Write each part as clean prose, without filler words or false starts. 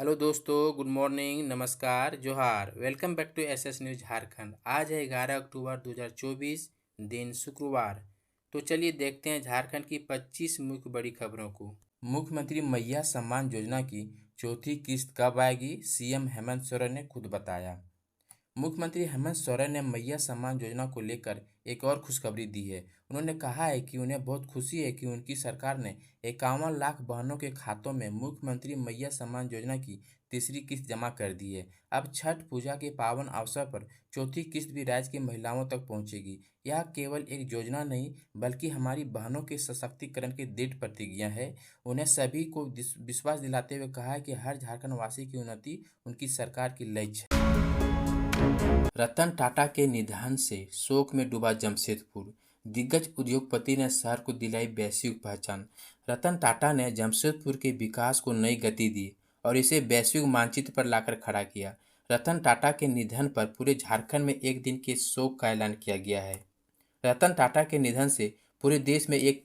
Hello दोस्तों, good morning, नमस्कार, जोहार। Welcome back to SS news Jharkhand. आज है 11 अक्टूबर 2024, दिन शुक्रवार। तो चलिए देखते हैं झारखंड की 25 मुख्य बड़ी खबरों को। मुख्यमंत्री मैया सम्मान योजना की चौथी किस्त कब आएगी, सीएम हेमंत सोरेन ने खुद बताया। मुख्यमंत्री हेमंत सोरेन ने मैया सम्मान योजना को लेकर एक और खुशखबरी दी है। उन्होंने कहा है कि उन्हें बहुत खुशी है कि उनकी सरकार ने 51 लाख बहनों के खातों में मुख्यमंत्री मैया सम्मान योजना की तीसरी किस्त जमा कर दी है। अब छठ पूजा के पावन अवसर पर चौथी किस्त भी राज्य की महिलाओं तक पहुंचेगी। यह केवल एक योजना नहीं बल्कि हमारी बहनों के सशक्तिकरण की दृढ़ प्रतिज्ञा है। उन्हें सभी को विश्वास दिलाते हुए कहा है कि हर झारखंड वासी की उन्नति उनकी सरकार की लक्ष्य है। रतन टाटा के निधन से शोक में डूबा जमशेदपुर। दिग्गज उद्योगपति ने शहर को दिलाई वैश्विक पहचान। रतन टाटा ने जमशेदपुर के विकास को नई गति दी और इसे वैश्विक मानचित्र पर लाकर खड़ा किया। रतन टाटा के निधन पर पूरे झारखंड में एक दिन के शोक का ऐलान किया गया है। रतन टाटा के निधन से पूरे देश में एक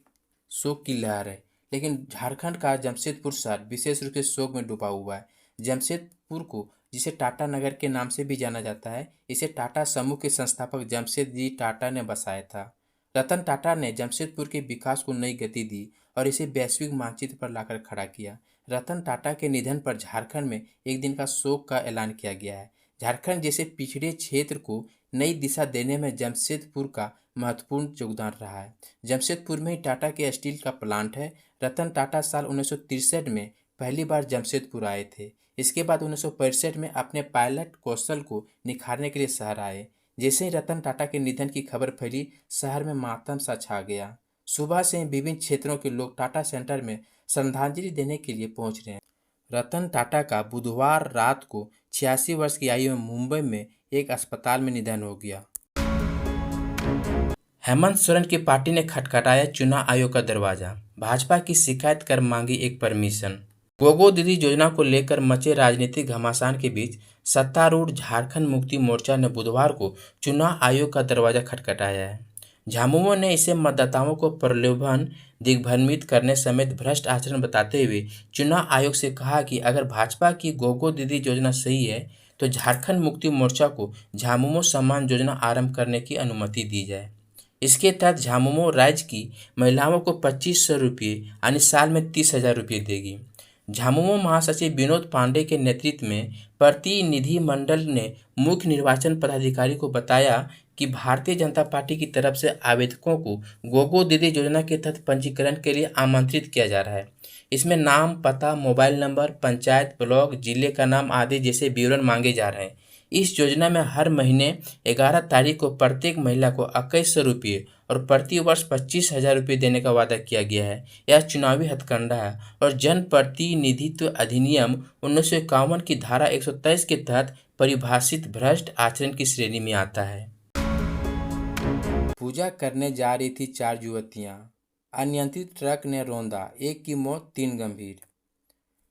शोक की लहर है, लेकिन झारखंड का जमशेदपुर शहर विशेष रूप से शोक में डूबा हुआ है। जमशेदपुर को, जिसे टाटा नगर के नाम से भी जाना जाता है, इसे टाटा समूह के संस्थापक जमशेदजी टाटा ने बसाया था। रतन टाटा ने जमशेदपुर के विकास को नई गति दी और इसे वैश्विक मानचित्र पर लाकर खड़ा किया। रतन टाटा के निधन पर झारखंड में एक दिन का शोक का ऐलान किया गया है। झारखंड जैसे पिछड़े क्षेत्र को नई दिशा देने में जमशेदपुर का महत्वपूर्ण योगदान रहा है। जमशेदपुर में ही टाटा के स्टील का प्लांट है। रतन टाटा साल 1963 में पहली बार जमशेदपुर आए थे। इसके बाद 1965 में अपने पायलट कौशल को निखारने के लिए शहर आए। जैसे ही रतन टाटा के निधन की खबर फैली, शहर में मातम सा छा गया। सुबह से ही विभिन्न क्षेत्रों के लोग टाटा सेंटर में श्रद्धांजलि देने के लिए पहुंच रहे हैं। रतन टाटा का बुधवार रात को 86 वर्ष की आयु में मुंबई में एक अस्पताल में निधन हो गया। हेमंत सोरेन की पार्टी ने खटखटाया चुनाव आयोग का दरवाजा। भाजपा की शिकायत कर मांगी एक परमिशन। गोगो दीदी योजना को लेकर मचे राजनीतिक घमासान के बीच सत्तारूढ़ झारखंड मुक्ति मोर्चा ने बुधवार को चुनाव आयोग का दरवाजा खटखटाया है। झामुमो ने इसे मतदाताओं को प्रलोभन, दिग्भ्रमित करने समेत भ्रष्ट आचरण बताते हुए चुनाव आयोग से कहा कि अगर भाजपा की गोगो दीदी योजना सही है तो झारखंड मुक्ति मोर्चा को झामुमो सम्मान योजना आरंभ करने की अनुमति दी जाए। इसके तहत झामुमो राज्य की महिलाओं को 2500 रुपये यानी साल में 30,000 रुपये देगी। झामुमो महासचिव विनोद पांडे के नेतृत्व में प्रतिनिधि मंडल ने मुख्य निर्वाचन पदाधिकारी को बताया कि भारतीय जनता पार्टी की तरफ से आवेदकों को गोगो दीदी योजना के तहत पंजीकरण के लिए आमंत्रित किया जा रहा है। इसमें नाम, पता, मोबाइल नंबर, पंचायत, ब्लॉक, जिले का नाम आदि जैसे विवरण मांगे जा रहे हैं। इस योजना में हर महीने 11 तारीख को प्रत्येक महिला को 2100 रुपये और प्रति वर्ष 25,000 रुपये देने का वादा किया गया है। यह चुनावी हथकंडा है और जन प्रतिनिधित्व अधिनियम 1951 की धारा 123 के तहत परिभाषित भ्रष्ट आचरण की श्रेणी में आता है। पूजा करने जा रही थी 4 युवतियां, अनियंत्रित ट्रक ने रौंदा, एक की मौत, 3 गंभीर।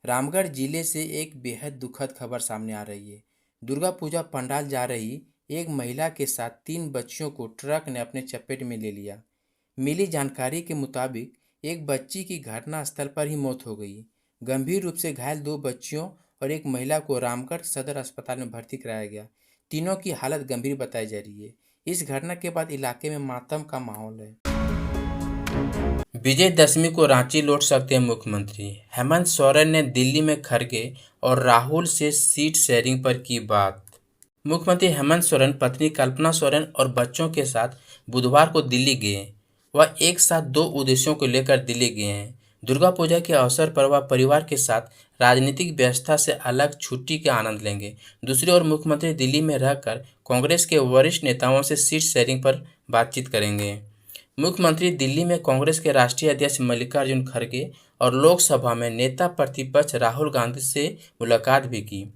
रामगढ़ जिले से एक बेहद दुखद खबर सामने आ रही है। दुर्गा पूजा पंडाल जा रही एक महिला के साथ 3 बच्चियों को ट्रक ने अपने चपेट में ले लिया। मिली जानकारी के मुताबिक एक बच्ची की घटनास्थल पर ही मौत हो गई। गंभीर रूप से घायल 2 बच्चियों और एक महिला को रामगढ़ सदर अस्पताल में भर्ती कराया गया। तीनों की हालत गंभीर बताई जा रही है। इस घटना के बाद इलाके में मातम का माहौल है। विजयदशमी को रांची लौट सकते हैं मुख्यमंत्री। हेमंत सोरेन ने दिल्ली में खड़गे और राहुल से सीट शेयरिंग पर की बात। मुख्यमंत्री हेमंत सोरेन पत्नी कल्पना सोरेन और बच्चों के साथ बुधवार को दिल्ली गए। वह एक साथ 2 उद्देश्यों को लेकर दिल्ली गए हैं। दुर्गा पूजा के अवसर पर वह परिवार के साथ राजनीतिक व्यवस्था से अलग छुट्टी का आनंद लेंगे। दूसरी ओर मुख्यमंत्री दिल्ली में रहकर कांग्रेस के वरिष्ठ नेताओं से सीट शेयरिंग पर बातचीत करेंगे। मुख्यमंत्री दिल्ली में कांग्रेस के राष्ट्रीय अध्यक्ष मल्लिकार्जुन खड़गे और लोकसभा में नेता प्रतिपक्ष राहुल गांधी से मुलाकात भी की।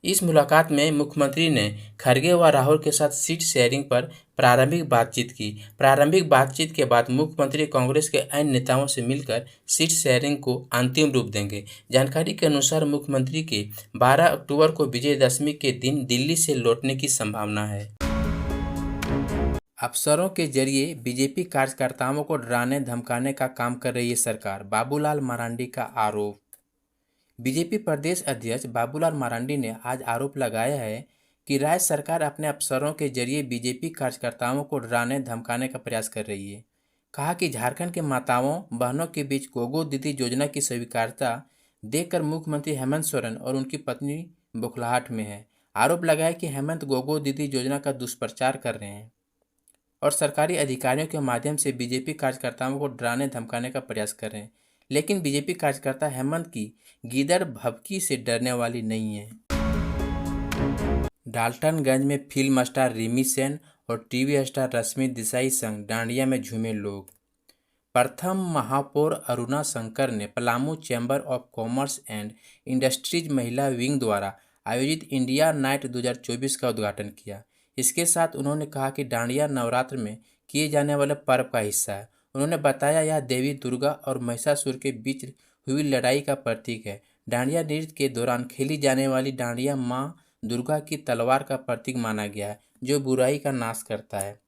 इस मुलाकात में मुख्यमंत्री ने खड़गे व राहुल के साथ सीट शेयरिंग पर प्रारंभिक बातचीत की। प्रारंभिक बातचीत के बाद मुख्यमंत्री कांग्रेस के अन्य नेताओं से मिलकर सीट शेयरिंग को अंतिम रूप देंगे। जानकारी के अनुसार मुख्यमंत्री के 12 अक्टूबर को विजयदशमी के दिन दिल्ली से लौटने की संभावना है। अफसरों के जरिए बीजेपी कार्यकर्ताओं को डराने धमकाने का काम कर रही है सरकार, बाबूलाल मरांडी का आरोप। बीजेपी प्रदेश अध्यक्ष बाबूलाल मरांडी ने आज आरोप लगाया है कि राज्य सरकार अपने अफसरों के जरिए बीजेपी कार्यकर्ताओं को डराने धमकाने का प्रयास कर रही है। कहा कि झारखंड के माताओं बहनों के बीच गोगो दीदी योजना की स्वीकार्यता देखकर मुख्यमंत्री हेमंत सोरेन और उनकी पत्नी बौखलाहट में है। आरोप लगाया कि हेमंत गोगो दीदी योजना का दुष्प्रचार कर रहे हैं और सरकारी अधिकारियों के माध्यम से बीजेपी कार्यकर्ताओं को डराने धमकाने का प्रयास कर रहे हैं। लेकिन बीजेपी कार्यकर्ता हेमंत की गीदड़ भभकी से डरने वाली नहीं है। डाल्टनगंज में फिल्म स्टार रिमी सेन और टीवी स्टार रश्मि देसाई संग डांडिया में झूमे लोग। प्रथम महापौर अरुणा शंकर ने Palamu chamber of commerce and industries महिला विंग द्वारा आयोजित इंडिया नाइट 2024 का उद्घाटन किया। इसके साथ उन्होंने कहा कि डांडिया नवरात्र में किए जाने वाले पर्व का हिस्सा है। उन्होंने बताया यह देवी दुर्गा और महिषासुर के बीच हुई लड़ाई का प्रतीक है। डांडिया नृत्य के दौरान खेली जाने वाली डांडिया माँ दुर्गा की तलवार का प्रतीक माना गया है, जो बुराई का नाश करता है।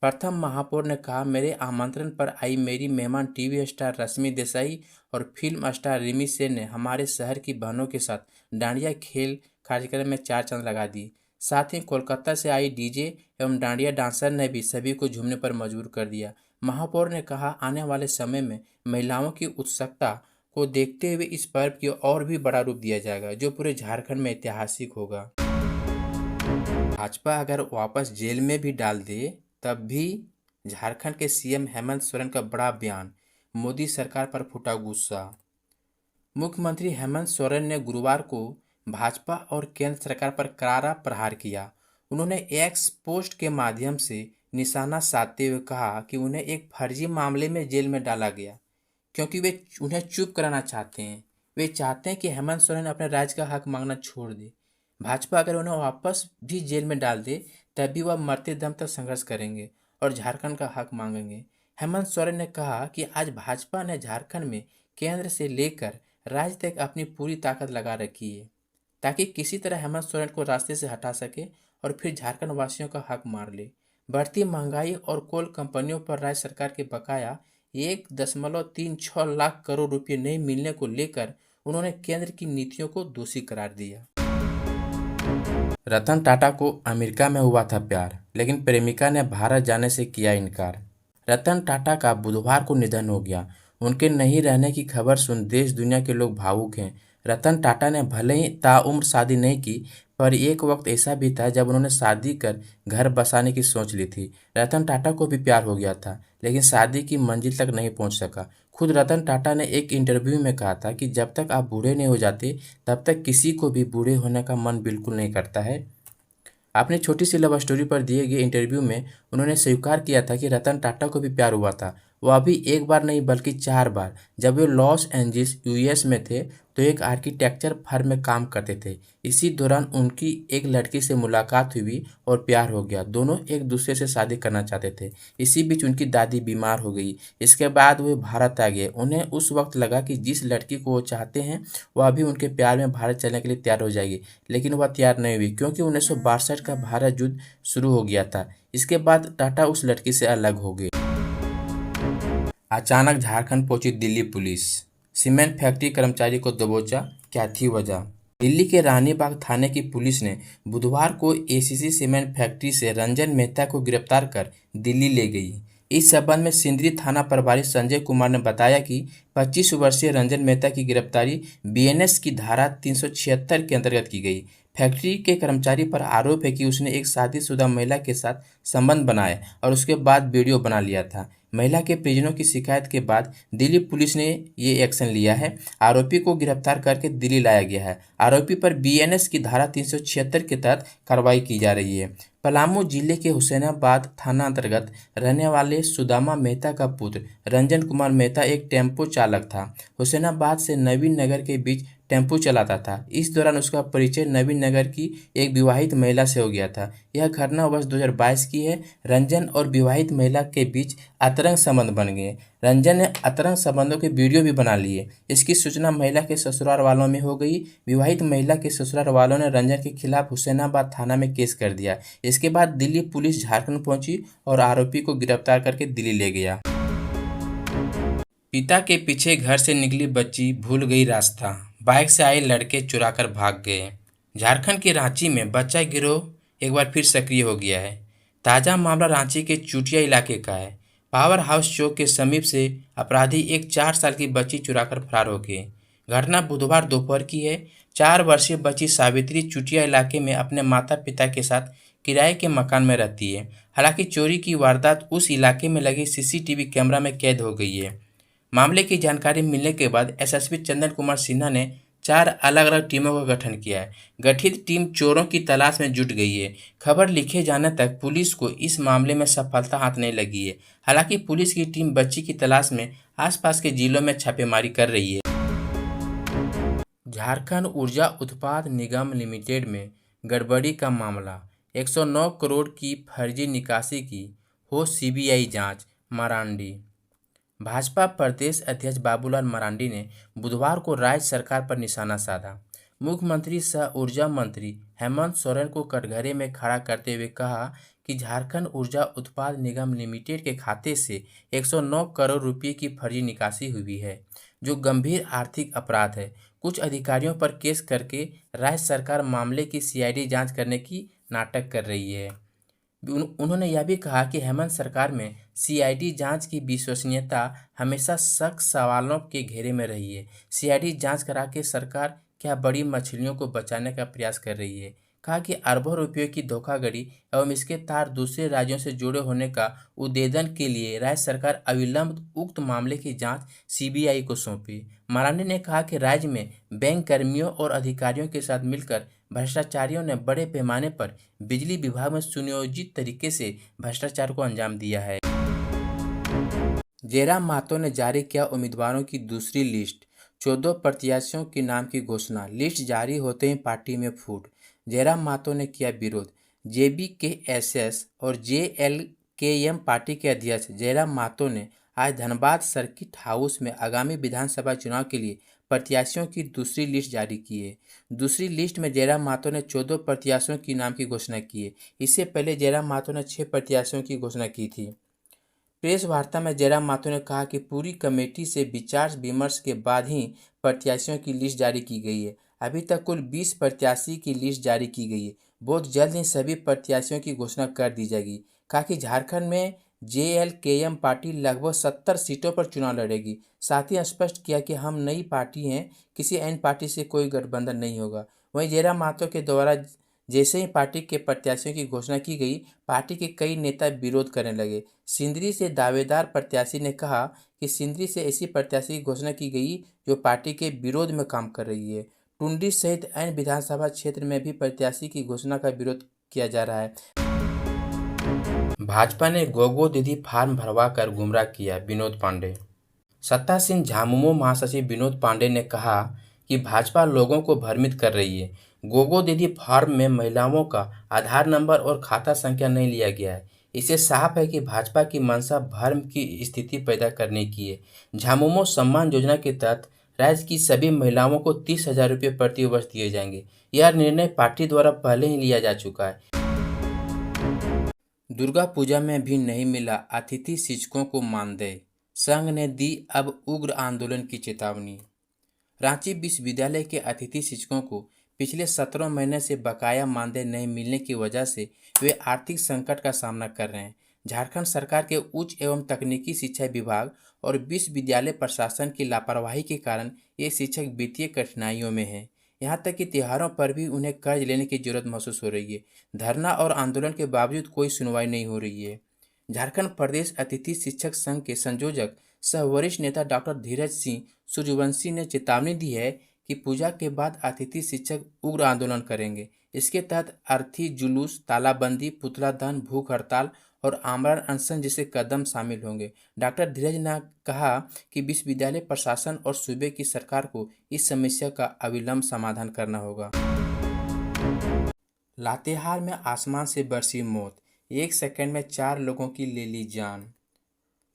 प्रथम महापौर ने कहा, मेरे आमंत्रण पर आई मेरी मेहमान टीवी स्टार रश्मि देसाई और फिल्म स्टार रिमी सेन ने हमारे शहर की बहनों के साथ डांडिया खेल कार्यक्रम में चार चांद लगा दी। साथ ही कोलकाता से आई डीजे एवं डांडिया डांसर ने भी सभी को झूमने पर मजबूर कर दिया। महापौर ने कहा, आने वाले समय में महिलाओं की उत्सुकता को देखते हुए इस पर्व की और भी बड़ा रूप दिया जाएगा, जो पूरे झारखंड में ऐतिहासिक होगा। भाजपा अगर वापस जेल में भी डाल दे तब भी झारखंड के सीएम हेमंत सोरेन का बड़ा बयान, मोदी सरकार पर फूटा गुस्सा। मुख्यमंत्री हेमंत सोरेन ने गुरुवार को भाजपा और केंद्र सरकार पर करारा प्रहार किया। उन्होंने एक्स पोस्ट के माध्यम से निशाना साधते हुए कहा कि उन्हें एक फर्जी मामले में जेल में डाला गया क्योंकि वे उन्हें चुप कराना चाहते हैं। वे चाहते हैं कि हेमंत सोरेन अपने राज्य का हक मांगना छोड़ दे। भाजपा अगर उन्हें वापस भी जेल में डाल दे तब भी वह मरते दम तक संघर्ष करेंगे और झारखंड का हक मांगेंगे। हेमंत सोरेन ने कहा कि आज भाजपा ने झारखंड में केंद्र से लेकर राज्य तक अपनी पूरी ताकत लगा रखी है ताकि किसी तरह हेमंत सोरेन को रास्ते से हटा सके और फिर झारखंड वासियों का हक मार ले। बढ़ती महंगाई और कोल कंपनियों पर राज्य सरकार के बकाया 1.36 लाख करोड़ रुपये नहीं मिलने को लेकर उन्होंने केंद्र की नीतियों को दोषी करार दिया। रतन टाटा को अमेरिका में हुआ था प्यार, लेकिन प्रेमिका ने भारत जाने से किया इनकार। रतन टाटा का बुधवार को निधन हो गया। उनके नहीं रहने की खबर सुन देश दुनिया के लोग भावुक हैं। रतन टाटा ने भले ही ताउम्र शादी नहीं की, पर एक वक्त ऐसा भी था जब उन्होंने शादी कर घर बसाने की सोच ली थी। रतन टाटा को भी प्यार हो गया था, लेकिन शादी की मंजिल तक नहीं पहुंच सका। खुद रतन टाटा ने एक इंटरव्यू में कहा था कि जब तक आप बूढ़े नहीं हो जाते तब तक किसी को भी बूढ़े होने का मन बिल्कुल नहीं करता है। अपनी छोटी सी लव स्टोरी पर दिए गए इंटरव्यू में उन्होंने स्वीकार किया था कि रतन टाटा को भी प्यार हुआ था। वह अभी एक बार नहीं बल्कि 4 बार। जब वे लॉस एंजल्स यूएस में थे तो एक आर्किटेक्चर फर्म में काम करते थे। इसी दौरान उनकी एक लड़की से मुलाकात हुई और प्यार हो गया। दोनों एक दूसरे से शादी करना चाहते थे। इसी बीच उनकी दादी बीमार हो गई। इसके बाद वे भारत आ गए। उन्हें उस वक्त लगा कि जिस लड़की को वो चाहते हैं वह अभी उनके प्यार में भारत चलने के लिए तैयार हो जाएगी, लेकिन वह तैयार नहीं हुई क्योंकि 1962 का भारत युद्ध शुरू हो गया था। इसके बाद टाटा उस लड़की से अलग हो गए। अचानक झारखंड पहुंची दिल्ली पुलिस, सीमेंट फैक्ट्री कर्मचारी को दबोचा, क्या थी वजह? दिल्ली के रानीबाग थाने की पुलिस ने बुधवार को एसीसी सीमेंट फैक्ट्री से रंजन मेहता को गिरफ्तार कर दिल्ली ले गई। इस संबंध में सिंदरी थाना प्रभारी संजय कुमार ने बताया कि 25 वर्षीय रंजन मेहता की गिरफ्तारी बीएनएस की धारा 376 के अंतर्गत की गई। फैक्ट्री के कर्मचारी पर आरोप है कि उसने एक शादीशुदा महिला के साथ संबंध बनाए और उसके बाद वीडियो बना लिया था। महिला के परिजनों की शिकायत के बाद दिल्ली पुलिस ने ये एक्शन लिया है। आरोपी को गिरफ्तार करके दिल्ली लाया गया है। आरोपी पर बीएनएस की धारा 376 के तहत कार्रवाई की जा रही है। पलामू जिले के हुसैनाबाद थाना अंतर्गत रहने वाले सुदामा मेहता का पुत्र रंजन कुमार मेहता एक टेम्पो चालक था। हुसैनाबाद से नवीन नगर के बीच टेम्पो चलाता था। इस दौरान उसका परिचय नवीन नगर की एक विवाहित महिला से हो गया था। यह घटना वर्ष 2022 की है। रंजन और विवाहित महिला के बीच अंतरंग संबंध बन गए। रंजन ने अंतरंग संबंधों के वीडियो भी बना लिए। इसकी सूचना महिला के ससुराल वालों में हो गई। विवाहित महिला के ससुराल वालों ने रंजन के खिलाफ हुसैनाबाद थाना में केस कर दिया। इसके बाद दिल्ली पुलिस झारखंड पहुंची और आरोपी को गिरफ्तार करके दिल्ली ले गया। पिता के पीछे घर से निकली बच्ची भूल गई रास्ता, बाइक से आए लड़के चुराकर भाग गए। झारखंड के रांची में बच्चा गिरोह एक बार फिर सक्रिय हो गया है। ताज़ा मामला रांची के चुटिया इलाके का है। पावर हाउस चौक के समीप से अपराधी एक 4 साल की बच्ची चुराकर फरार हो गए। घटना बुधवार दोपहर की है। 4 वर्षीय बच्ची सावित्री चुटिया इलाके में अपने माता पिता के साथ किराए के मकान में रहती है। हालांकि चोरी की वारदात उस इलाके में लगे सीसीटीवी कैमरा में कैद हो गई है। मामले की जानकारी मिलने के बाद एसएसपी चंदन कुमार सिन्हा ने 4 अलग-अलग टीमों का गठन किया है। गठित टीम चोरों की तलाश में जुट गई है। खबर लिखे जाने तक पुलिस को इस मामले में सफलता हाथ नहीं लगी है। हालांकि पुलिस की टीम बच्ची की तलाश में आसपास के जिलों में छापेमारी कर रही है। झारखंड ऊर्जा उत्पाद निगम लिमिटेड में गड़बड़ी का मामला, 109 करोड़ की फर्जी निकासी की हो सीबीआई जांच। मरांडी। भाजपा प्रदेश अध्यक्ष बाबूलाल मरांडी ने बुधवार को राज्य सरकार पर निशाना साधा। मुख्यमंत्री सह ऊर्जा मंत्री हेमंत सोरेन को कटघरे में खड़ा करते हुए कहा कि झारखंड ऊर्जा उत्पाद निगम लिमिटेड के खाते से 109 करोड़ रुपए की फर्जी निकासी हुई है, जो गंभीर आर्थिक अपराध है। कुछ अधिकारियों पर केस करके राज्य सरकार मामले की सीआईडी जांच करने की नाटक कर रही है। उन्होंने यह भी कहा कि हेमंत सरकार में सीआईडी जांच की विश्वसनीयता हमेशा सख्त सवालों के घेरे में रही है। सीआईडी जांच करा के सरकार क्या बड़ी मछलियों को बचाने का प्रयास कर रही है। कहा कि अरबों रुपयों की धोखाधड़ी एवं इसके तार दूसरे राज्यों से जुड़े होने का उद्भेदन के लिए राज्य सरकार अविलंब उक्त मामले की जांच सीबीआई को सौंपे। मरांडी ने कहा कि राज्य में बैंक कर्मियों और अधिकारियों के साथ मिलकर भ्रष्टाचारियों ने बड़े पैमाने पर बिजली विभाग में सुनियोजित तरीके से भ्रष्टाचार को अंजाम दिया है। जयराम महतो ने जारी किया उम्मीदवारों की दूसरी लिस्ट। 14 प्रत्याशियों के नाम की घोषणा। लिस्ट जारी होते ही पार्टी में फूट। जयराम महतो ने किया विरोध। जेबीकेएसएस और जेएलकेएम पार्टी के अध्यक्ष जयराम महतो ने आज धनबाद सर्किट हाउस में आगामी विधानसभा चुनाव के लिए प्रत्याशियों की दूसरी लिस्ट जारी की है। दूसरी लिस्ट में जयराम महतो ने 14 प्रत्याशियों के नाम की घोषणा की है। इससे पहले जयराम महतो ने 6 प्रत्याशियों की घोषणा की थी। प्रेस वार्ता में जयराम महतो ने कहा कि पूरी कमेटी से विचार विमर्श के बाद ही प्रत्याशियों की लिस्ट जारी की गई है। अभी तक कुल 20 प्रत्याशी की लिस्ट जारी की गई है। बहुत जल्द ही सभी प्रत्याशियों की घोषणा कर दी जाएगी। कहा कि झारखंड में जेएलकेएम पार्टी लगभग 70 सीटों पर चुनाव लड़ेगी। साथ ही स्पष्ट किया कि हम नई पार्टी हैं, किसी अन्य पार्टी से कोई गठबंधन नहीं होगा। वहीं जयराम महतो के द्वारा जैसे ही पार्टी के प्रत्याशियों की घोषणा की गई, पार्टी के कई नेता विरोध करने लगे। सिंदरी से दावेदार प्रत्याशी ने कहा कि सिंदरी से ऐसी प्रत्याशी की घोषणा की गई जो पार्टी के विरोध में काम कर रही है। टुंडी सहित अन्य विधानसभा क्षेत्र में भी प्रत्याशी की घोषणा का विरोध किया जा रहा है। भाजपा ने गोगो दीदी फार्म भरवा कर गुमराह किया। विनोद पांडे। सत्तासीन झामुमो महासचिव विनोद पांडे ने कहा कि भाजपा लोगों को भ्रमित कर रही है। गोगो दीदी फार्म में महिलाओं का आधार नंबर और खाता संख्या नहीं लिया गया है। इससे साफ है कि भाजपा की मंशा भ्रम की स्थिति पैदा करने की है। झामुमो सम्मान योजना के तहत राज्य की सभी महिलाओं को 30,000 रुपये प्रति वर्ष दिए जाएंगे। यह निर्णय पार्टी द्वारा पहले ही लिया जा चुका है। दुर्गा पूजा में भी नहीं मिला अतिथि शिक्षकों को मानदेय, संघ ने दी अब उग्र आंदोलन की चेतावनी। रांची विश्वविद्यालय के अतिथि शिक्षकों को पिछले 17 महीने से बकाया मानदेय नहीं मिलने की वजह से वे आर्थिक संकट का सामना कर रहे हैं। झारखंड सरकार के उच्च एवं तकनीकी शिक्षा विभाग और विश्वविद्यालय प्रशासन की लापरवाही के कारण ये शिक्षक वित्तीय कठिनाइयों में हैं। यहाँ तक कि त्योहारों पर भी उन्हें कर्ज लेने की जरूरत महसूस हो रही है। धरना और आंदोलन के बावजूद कोई सुनवाई नहीं हो रही है। झारखंड प्रदेश अतिथि शिक्षक संघ के संयोजक सह वरिष्ठ नेता डॉक्टर धीरज सिंह सूर्यवंशी ने चेतावनी दी है कि पूजा के बाद अतिथि शिक्षक उग्र आंदोलन करेंगे। इसके तहत अर्थी जुलूस, तालाबंदी, पुतला दहन, भूख हड़ताल और आमरण अनशन जैसे कदम शामिल होंगे। डॉक्टर धीरज ने कहा कि विश्वविद्यालय प्रशासन और सूबे की सरकार को इस समस्या का अविलंब समाधान करना होगा। लातेहार में आसमान से बरसी मौत, 1 सेकंड में 4 लोगों की ले ली जान।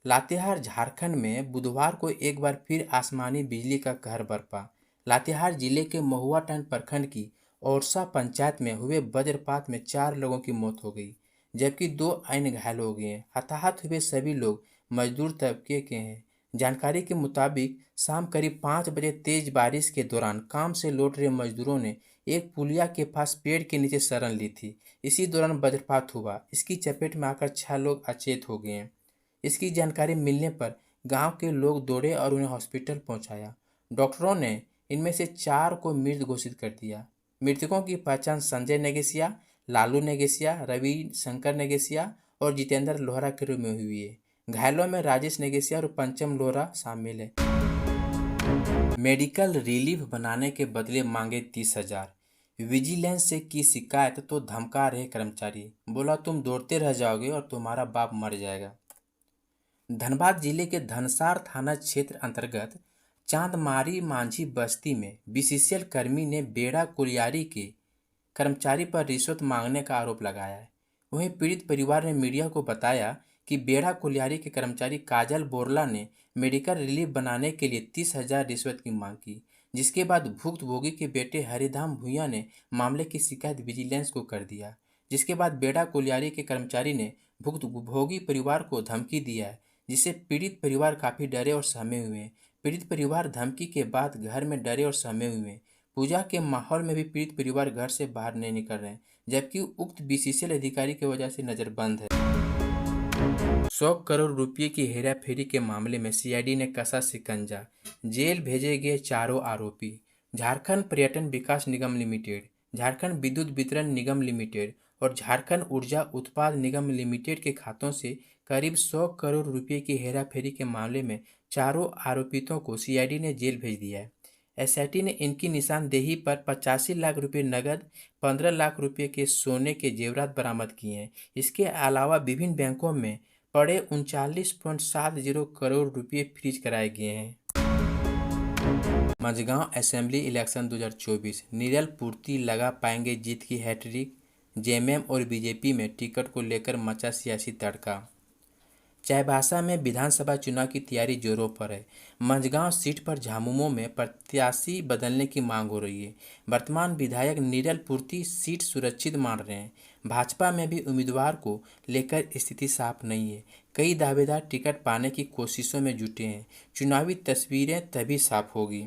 लातेहार झारखंड में बुधवार को एक बार फिर आसमानी बिजली का कहर बरपा। लातेहार जिले के महुआटांड प्रखंड की औरसा पंचायत में हुए वज्रपात में 4 लोगों की मौत हो गई, जबकि 2 अन्य घायल हो गए हैं। हताहत हुए सभी लोग मजदूर तबके के हैं। जानकारी के मुताबिक शाम करीब 5 बजे तेज बारिश के दौरान काम से लौट रहे मजदूरों ने एक पुलिया के पास पेड़ के नीचे शरण ली थी। इसी दौरान वज्रपात हुआ। इसकी चपेट में आकर 6 लोग अचेत हो गए हैं। इसकी जानकारी मिलने पर गांव के लोग दौड़े और उन्हें हॉस्पिटल पहुंचाया। डॉक्टरों ने इनमें से 4 को मृत घोषित कर दिया। मृतकों की पहचान संजय नेगेसिया, लालू नेगेसिया, रवि शंकर नेगेसिया और जितेंद्र लोहरा के रूप में हुई है। घायलों में राजेश नेगेसिया और पंचम लोहरा शामिल है। मेडिकल रिलीफ बनाने के बदले मांगे 30,000। विजिलेंस से की शिकायत तो धमका रहे कर्मचारी। बोला तुम दौड़ते रह जाओगे और तुम्हारा बाप मर जाएगा। धनबाद जिले के धनसार थाना क्षेत्र अंतर्गत चांदमारी मांझी बस्ती में बीसीसीएल कर्मी ने बेड़ा कुलियारी के कर्मचारी पर रिश्वत मांगने का आरोप लगाया है। वहीं पीड़ित परिवार ने मीडिया को बताया कि बेड़ा कुलियारी के कर्मचारी काजल बोरला ने मेडिकल रिलीफ बनाने के लिए 30,000 रिश्वत की मांग की, जिसके बाद भुक्तभोगी के बेटे हरिधाम भूंया ने मामले की शिकायत विजिलेंस को कर दिया। जिसके बाद बेड़ा कुलियारी के कर्मचारी ने भुक्तभोगी परिवार को धमकी दिया है, जिससे पीड़ित परिवार काफ़ी डरे और सहमे हुए हैं। पीड़ित परिवार धमकी के बाद घर में डरे और सहमे हुए हैं। पूजा के माहौल में भी पीड़ित परिवार घर से बाहर नहीं निकल रहे हैं, जबकि उक्त बीसीसीएल अधिकारी की वजह से नजरबंद है। 100 करोड़ रुपये की हेराफेरी के मामले में सीआईडी ने कसा शिकंजा। जेल भेजे गए 4 आरोपी। झारखंड पर्यटन विकास निगम लिमिटेड, झारखंड विद्युत वितरण निगम लिमिटेड और झारखंड ऊर्जा उत्पाद निगम लिमिटेड के खातों से करीब 100 करोड़ रुपये की हेराफेरी के मामले में चारों आरोपितों को सीआईडी ने जेल भेज दिया है। एसआईटी ने इनकी निशानदेही पर 85 लाख रुपये नकद, 15 लाख रुपये के सोने के जेवरात बरामद किए हैं। इसके अलावा विभिन्न बैंकों में पड़े 39.70 करोड़ रुपये फ्रीज कराए गए हैं। मंझगांव असेंबली इलेक्शन 2024, नीरल पूर्ति लगा पाएंगे जीत की हैट्रिक। जेएमएम और बीजेपी में टिकट को लेकर मचा सियासी तड़का। चाईबासा में विधानसभा चुनाव की तैयारी जोरों पर है। मंझगांव सीट पर झामुमो में प्रत्याशी बदलने की मांग हो रही है। वर्तमान विधायक नीरल पूर्ति सीट सुरक्षित मान रहे हैं। भाजपा में भी उम्मीदवार को लेकर स्थिति साफ नहीं है। कई दावेदार टिकट पाने की कोशिशों में जुटे हैं। चुनावी तस्वीरें तभी साफ होगी।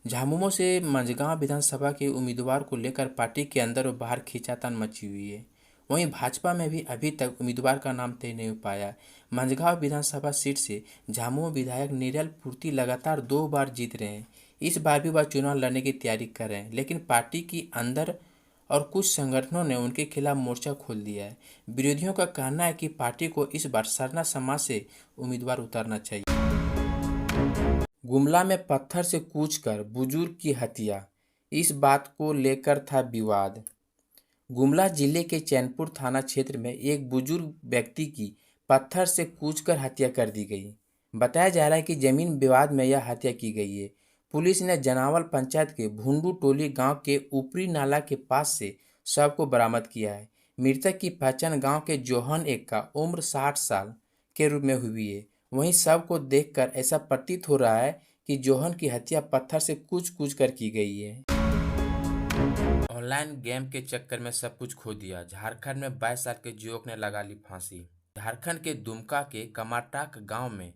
झामुमो से मंझगांव विधानसभा के उम्मीदवार को लेकर पार्टी के अंदर और बाहर खींचातान मची हुई है। वहीं भाजपा में भी अभी तक उम्मीदवार का नाम तय नहीं हो पाया। मंझगांव विधानसभा सीट से झामुमो विधायक नीरल पूर्ति लगातार 2 बार जीत रहे हैं। इस बार भी वह चुनाव लड़ने की तैयारी कर रहे हैं, लेकिन पार्टी की अंदर और कुछ संगठनों ने उनके खिलाफ मोर्चा खोल दिया है। विरोधियों का कहना है कि पार्टी को इस बार सरना समाज से उम्मीदवार उतारना चाहिए। गुमला में पत्थर से कूचकर बुजुर्ग की हत्या, इस बात को लेकर था विवाद। गुमला जिले के चैनपुर थाना क्षेत्र में एक बुजुर्ग व्यक्ति की पत्थर से कूचकर हत्या कर दी गई। बताया जा रहा है कि जमीन विवाद में यह हत्या की गई है। पुलिस ने जनावल पंचायत के भुंडू टोली गांव के ऊपरी नाला के पास से शव को बरामद किया है। मृतक की पहचान गांव के जोहन एक का उम्र 60 साल के रूप में हुई है। वहीं शव को देखकर ऐसा प्रतीत हो रहा है कि जोहन की हत्या पत्थर से कूच कूच कर की गई है। ऑनलाइन गेम के चक्कर में सब कुछ खो दिया। झारखंड में 22 साल के युवक ने लगा ली फांसी। झारखंड के दुमका के कमाटाक गांव में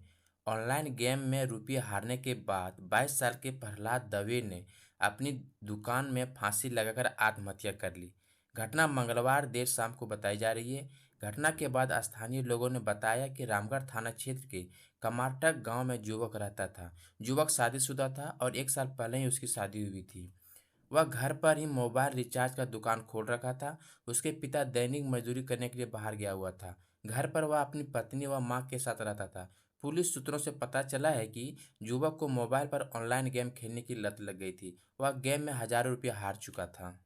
ऑनलाइन गेम में रुपये हारने के बाद 22 साल के प्रहलाद दवे ने अपनी दुकान में फांसी लगाकर आत्महत्या कर ली। घटना मंगलवार देर शाम को बताई जा रही है। घटना के बाद स्थानीय लोगों ने बताया कि रामगढ़ थाना क्षेत्र के कमाटाक गांव में युवक रहता था। युवक शादीशुदा था और 1 साल पहले ही उसकी शादी हुई थी। वह घर पर ही मोबाइल रिचार्ज का दुकान खोल रखा था। उसके पिता दैनिक मजदूरी करने के लिए बाहर गया हुआ था। घर पर वह अपनी पत्नी व मां के साथ रहता था। पुलिस सूत्रों से पता चला है कि युवक को मोबाइल पर ऑनलाइन गेम खेलने की लत लग गई थी। वह गेम में हजारों रुपये हार चुका था।